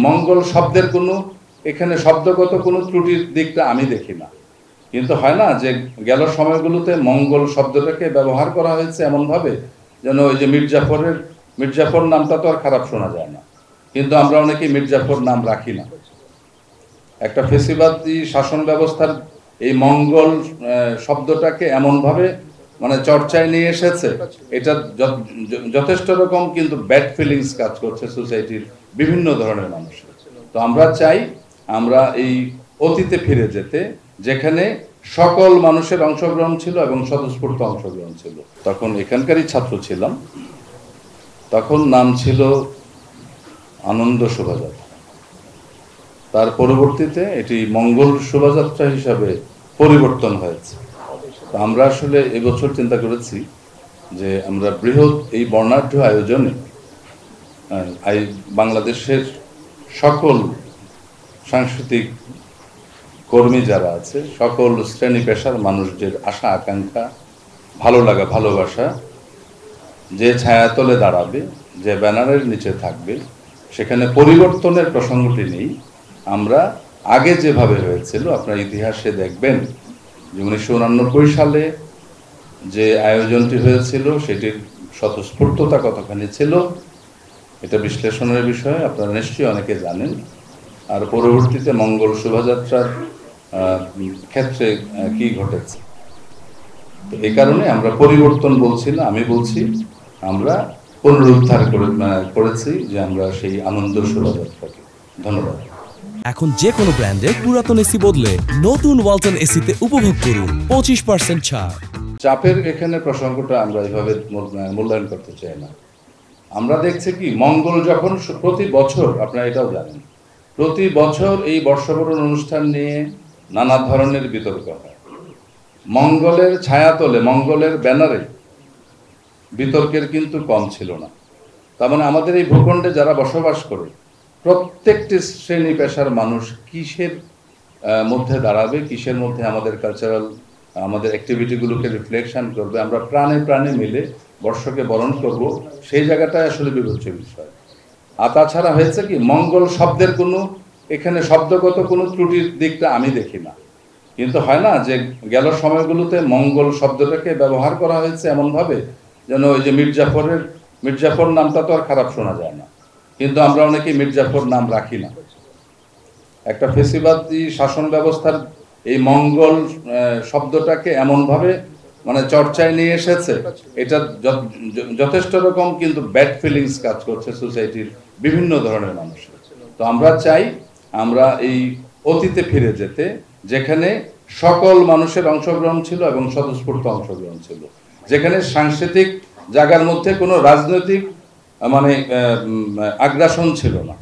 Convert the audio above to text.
মঙ্গল শব্দের কোনো এখানে শব্দগত কোনো ত্রুটির দিকটা আমি দেখি না, কিন্তু হয় না যে গেল সময়গুলোতে মঙ্গল শব্দটাকে ব্যবহার করা হয়েছে এমনভাবে যেন ওই যে মির্জাফর নামটা তো আর খারাপ শোনা যায় না, কিন্তু আমরা অনেকেই মির্জাফর নাম রাখি না। একটা ফেসিবাদী শাসন ব্যবস্থার এই মঙ্গল শব্দটাকে এমনভাবে মানে চর্চায় নিয়ে এসেছে, এটা যথেষ্ট রকম কিন্তু ব্যাড ফিলিংস কাজ করছে সোসাইটির বিভিন্ন ধরনের মানুষের। তো আমরা চাই আমরা এই অতীতে ফিরে যেতে, যেখানে সকল মানুষের অংশগ্রহণ ছিল এবং স্বতঃস্ফূর্ত অংশগ্রহণ ছিল। তখন এখানকারই ছাত্র ছিলাম, তখন নাম ছিল আনন্দ শোভাযাত্রা, তার পরবর্তীতে এটি মঙ্গল শোভাযাত্রা হিসাবে পরিবর্তন হয়েছে। তো আমরা আসলে এবছর চিন্তা করেছি যে আমরা বৃহৎ এই বর্ণাঢ্য আয়োজনে বাংলাদেশের সকল সাংস্কৃতিক কর্মী যারা আছে, সকল শ্রেণী পেশার মানুষদের আশা আকাঙ্ক্ষা, ভালো লাগা ভালোবাসা যে ছায়াতলে দাঁড়াবে, যে ব্যানারের নিচে থাকবে, সেখানে পরিবর্তনের প্রসঙ্গটি নেই। আমরা আগে যেভাবে হয়েছিল, আপনার ইতিহাসে দেখবেন যে 1989 সালে যে আয়োজনটি হয়েছিল সেটির স্বতঃস্ফূর্ততা কতখানি ছিল, এটা বিশ্লেষণের বিষয়, আপনারা নিশ্চয়ই অনেকে জানেন। আর পরবর্তীতে মঙ্গল শোভাযাত্রার ক্ষেত্রে কি ঘটেছে, তো এই কারণে আমরা পরিবর্তন বলছি না, আমি বলছি আমরা পুনরুদ্ধার করেছি যে আমরা সেই আনন্দ শোভাযাত্রাকে। ধন্যবাদ। এখন যে কোনো ব্র্যান্ডের পুরাতন এসি বদলে নতুন ওয়ালটন এসিতে উপভোগ করুন 25% ছাড়। চাপের এখানে প্রসঙ্গটা আমরা এভাবে মূল্যায়ন করতে চাই না। আমরা দেখছি কি মঙ্গল যখন প্রতি বছর, আপনারা এটাও জানেন, প্রতি বছর এই বর্ষবরণ অনুষ্ঠান নিয়ে নানা ধরনের বিতর্ক হয়। মঙ্গলের ছায়াতলে, মঙ্গলের ব্যানারে বিতর্কের কিন্তু কম ছিল না। তার মানে আমাদের এই ভূখণ্ডে যারা বসবাস করে প্রত্যেকটি শ্রেণী পেশার মানুষ কিসের মধ্যে দাঁড়াবে, কিসের মধ্যে আমাদের কালচারাল আমাদের অ্যাক্টিভিটিগুলোকে রিফ্লেকশন করবে, আমরা প্রাণে প্রাণে মিলে বর্ষকে বরণ করব, সেই জায়গাটাই আসলে বিবেচ্য বিষয়। আর তাছাড়া হয়েছে কি মঙ্গল শব্দের কোনো এখানে শব্দগত কোনো ত্রুটির দিকটা আমি দেখি না, কিন্তু হয় না যে গেল সময়গুলোতে মঙ্গল শব্দটাকে ব্যবহার করা হয়েছে এমনভাবে যেন ওই যে মির্জাফর নামটা তো আর খারাপ শোনা যায় না, কিন্তু আমরা অনেকেই মির্জাফর নাম রাখি না। একটা ফেসিবাদী শাসন ব্যবস্থার এই মঙ্গল শব্দটাকে এমনভাবে মানে চর্চায় নিয়ে এসেছে, এটা যথেষ্ট রকম কিন্তু ব্যাড ফিলিংস কাজ করছে সোসাইটির বিভিন্ন ধরনের মানুষের। তো আমরা চাই আমরা এই অতীতে ফিরে যেতে, যেখানে সকল মানুষের অংশগ্রহণ ছিল এবং স্বতঃস্ফূর্ত অংশগ্রহণ ছিল, যেখানে সাংস্কৃতিক জায়গার মধ্যে কোনো রাজনৈতিক মানে আগ্রাসন ছিল না।